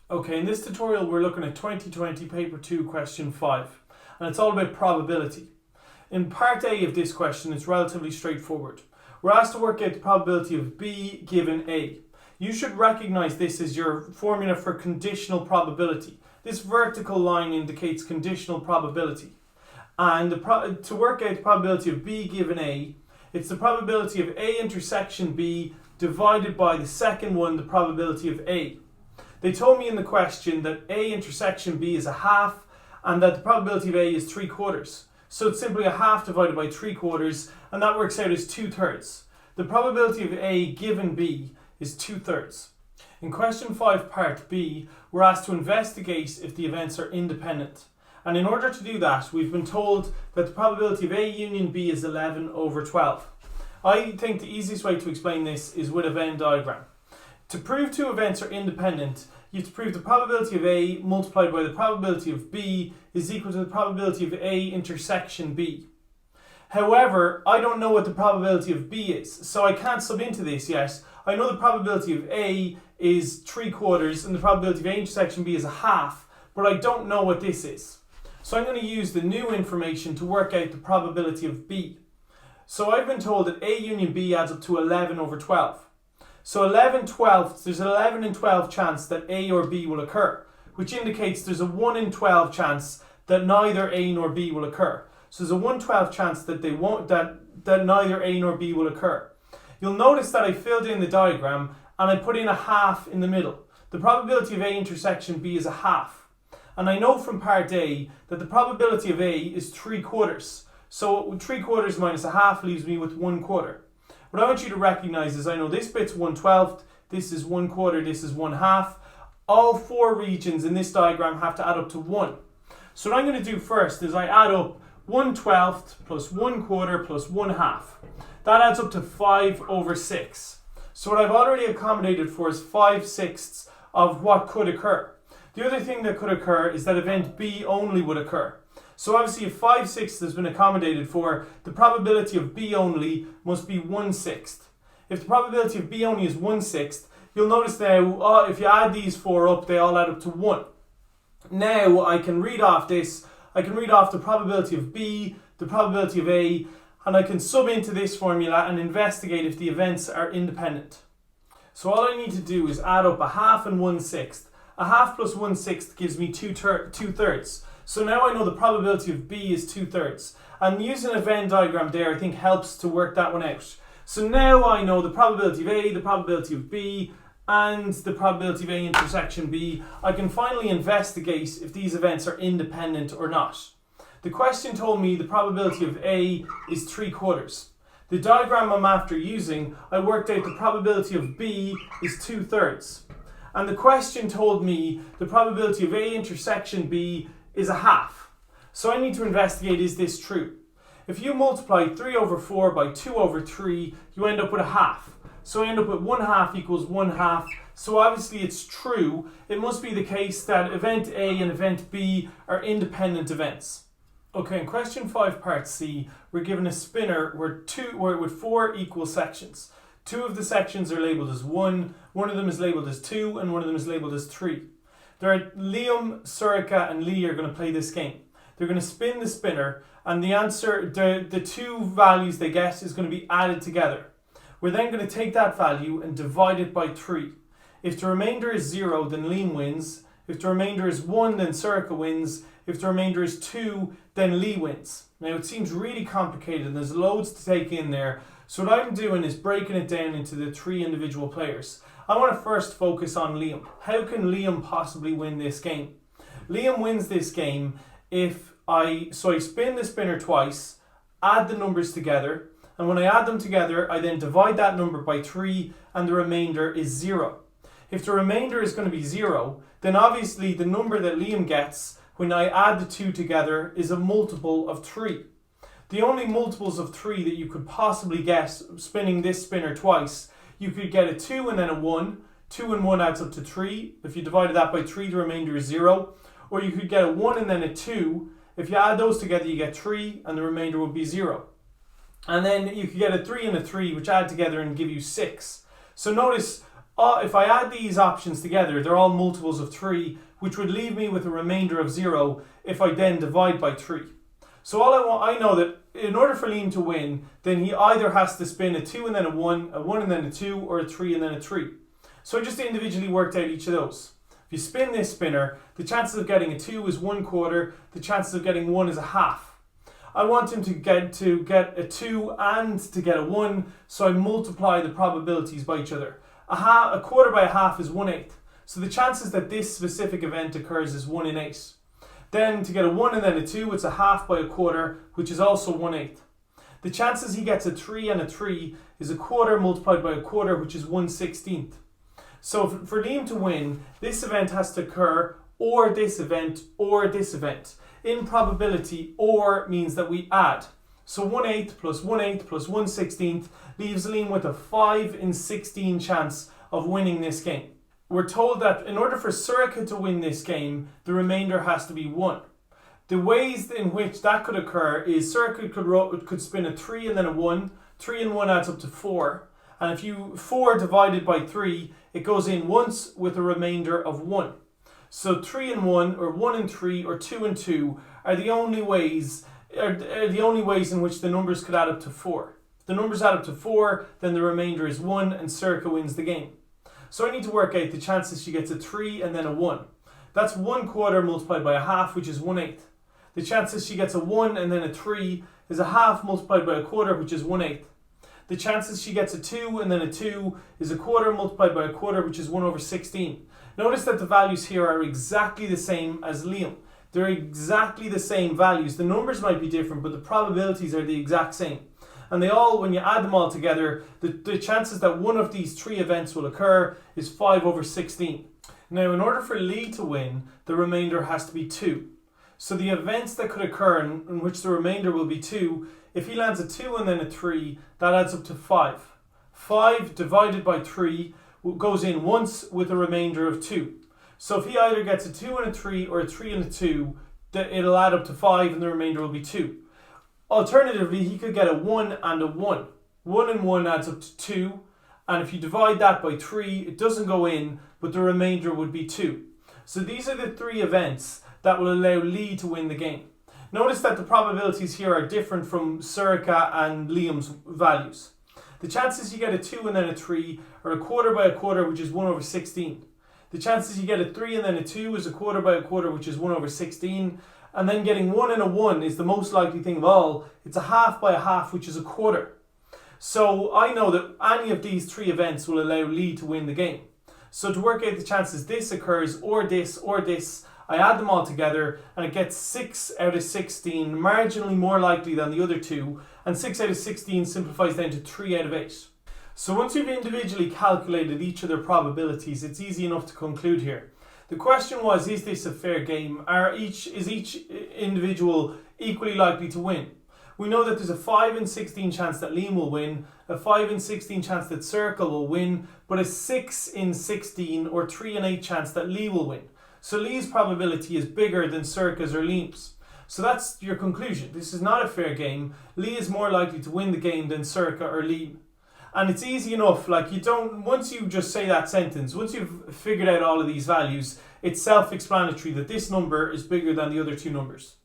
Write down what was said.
Okay, in this tutorial we're looking at 2020 paper 2 question 5, and it's all about probability. In part A of this question it's relatively straightforward. We're asked to work out the probability of B given A. You should recognise this as your formula for conditional probability. This vertical line indicates conditional probability. And to work out the probability of B given A, it's the probability of A intersection B divided by the second one, the probability of A. They told me in the question that A intersection B is a half and that the probability of A is 3/4. So it's simply a half divided by 3/4, and that works out as 2/3. The probability of A given B is 2/3. In question 5 part B, we're asked to investigate if the events are independent. And in order to do that, we've been told that the probability of A union B is 11/12. I think the easiest way to explain this is with a Venn diagram. To prove two events are independent, you have to prove the probability of A multiplied by the probability of B is equal to the probability of A intersection B. However, I don't know what the probability of B is, so I can't sub into this yet. I know the probability of A is 3/4 and the probability of A intersection B is a half, but I don't know what this is. So I'm going to use the new information to work out the probability of B. So I've been told that A union B adds up to 11/12. So 11/12, there's an 11 in 12 chance that A or B will occur, which indicates there's a 1 in 12 chance that neither A nor B will occur. So there's a 1/12 chance that that neither A nor B will occur. You'll notice that I filled in the diagram and I put in a half in the middle. The probability of A intersection B is a half. And I know from part A that the probability of A is 3/4. So 3/4 minus a half leaves me with 1/4. What I want you to recognise is I know this bit's 1/12, this is 1/4, this is 1/2. All four regions in this diagram have to add up to 1. So what I'm going to do first is I add up 1/12 plus 1/4 plus 1/2. That adds up to 5/6. So what I've already accommodated for is 5/6 of what could occur. The other thing that could occur is that event B only would occur. So obviously if 5/6 has been accommodated for, the probability of B only must be 1/6. If the probability of B only is 1/6, you'll notice now, if you add these four up, they all add up to 1. Now I can read off this, I can read off the probability of B, the probability of A, and I can sub into this formula and investigate if the events are independent. So all I need to do is add up a half and 1/6. A half plus 1/6 gives me 2/3. So now I know the probability of B is 2/3. And using a Venn diagram there I think helps to work that one out. So now I know the probability of A, the probability of B, and the probability of A intersection B. I can finally investigate if these events are independent or not. The question told me the probability of A is 3/4. The diagram I'm after using, I worked out the probability of B is 2/3. And the question told me the probability of A intersection B is a half. So I need to investigate, is this true? If you multiply 3/4 by 2/3, you end up with a half. So I end up with 1/2 equals 1/2. So obviously it's true. It must be the case that event A and event B are independent events. Okay, in question 5 part C, we're given a spinner with 4 equal sections. 2 of the sections are labelled as 1, one of them is labelled as 2, and one of them is labelled as 3. Liam, Surika and Lee are going to play this game. They're going to spin the spinner and the answer, the two values they get is going to be added together. We're then going to take that value and divide it by 3. If the remainder is 0, then Liam wins. If the remainder is 1, then Surika wins. If the remainder is 2, then Lee wins. Now it seems really complicated and there's loads to take in there. So what I'm doing is breaking it down into the 3 individual players. I want to first focus on Liam. How can Liam possibly win this game? Liam wins this game if I spin the spinner twice, add the numbers together, and when I add them together, I then divide that number by 3 and the remainder is 0. If the remainder is going to be 0, then obviously the number that Liam gets when I add the 2 together is a multiple of 3. The only multiples of 3 that you could possibly get spinning this spinner twice, you could get a 2 and then a 1. 2 and 1 adds up to 3. If you divided that by 3, the remainder is 0. Or you could get a 1 and then a 2. If you add those together, you get 3 and the remainder would be 0. And then you could get a 3 and a 3, which add together and give you 6. So notice If I add these options together, they're all multiples of 3, which would leave me with a remainder of 0 if I then divide by 3. So I know that in order for Liam to win, then he either has to spin a 2 and then a 1 and then a 2, or a 3 and then a 3. So I just individually worked out each of those. If you spin this spinner, the chances of getting a 2 is 1/4, the chances of getting 1 is a half. I want him to get a 2 and to get a 1, so I multiply the probabilities by each other. A quarter by a half is 1/8. So the chances that this specific event occurs is 1 in 8. Then to get a 1 and then a 2, it's a half by a quarter, which is also 1/8. The chances he gets a 3 and a 3 is a quarter multiplied by a quarter, which is 1/16. So for Liam to win, this event has to occur, or this event, or this event. In probability, or means that we add. So 1/8 plus 1/8 plus 1/16 leaves Liam with a 5 in 16 chance of winning this game. We're told that in order for Sorcha to win this game, the remainder has to be 1. The ways in which that could occur is Sorcha could spin a 3 and then a 1. 3 and 1 adds up to 4. And if you 4 divided by 3, it goes in once with a remainder of 1. So 3 and 1, or 1 and 3, or 2 and 2 are the only ways in which the numbers could add up to 4. If the numbers add up to 4, then the remainder is 1 and Sorcha wins the game. So I need to work out the chances she gets a 3 and then a 1. That's 1/4 multiplied by a half, which is 1/8. The chances she gets a 1 and then a 3 is a half multiplied by a quarter, which is 1/8. The chances she gets a 2 and then a 2 is a quarter multiplied by a quarter, which is 1/16. Notice that the values here are exactly the same as Liam. They're exactly the same values. The numbers might be different, but the probabilities are the exact same. And they all, when you add them all together, the chances that one of these 3 events will occur is 5/16. Now, in order for Lee to win, the remainder has to be 2. So the events that could occur in which the remainder will be 2, if he lands a 2 and then a 3, that adds up to 5. 5 divided by 3 goes in once with a remainder of 2. So if he either gets a 2 and a 3 or a 3 and a 2, it'll add up to 5 and the remainder will be 2. Alternatively, he could get a 1 and a 1. 1 and 1 adds up to 2. And if you divide that by 3, it doesn't go in, but the remainder would be 2. So these are the 3 events that will allow Lee to win the game. Notice that the probabilities here are different from Sorcha and Liam's values. The chances you get a 2 and then a 3 are a quarter by a quarter, which is 1/16. The chances you get a 3 and then a 2 is a quarter by a quarter, which is 1/16. And then getting 1 and a 1 is the most likely thing of all. It's a half by a half, which is a quarter. So I know that any of these 3 events will allow Lee to win the game. So to work out the chances this occurs, or this, I add them all together and it gets 6 out of 16, marginally more likely than the other 2, and 6 out of 16 simplifies down to 3 out of 8. So once you've individually calculated each of their probabilities, it's easy enough to conclude here. The question was, is this a fair game? Is each individual equally likely to win? We know that there's a 5 in 16 chance that Liam will win, a 5 in 16 chance that Sorcha will win, but a 6 in 16 or 3 in 8 chance that Lee will win. So Lee's probability is bigger than Sorcha's or Liam's. So that's your conclusion. This is not a fair game. Lee is more likely to win the game than Sorcha or Liam. And it's easy enough, once you just say that sentence, once you've figured out all of these values, it's self-explanatory that this number is bigger than the other 2 numbers.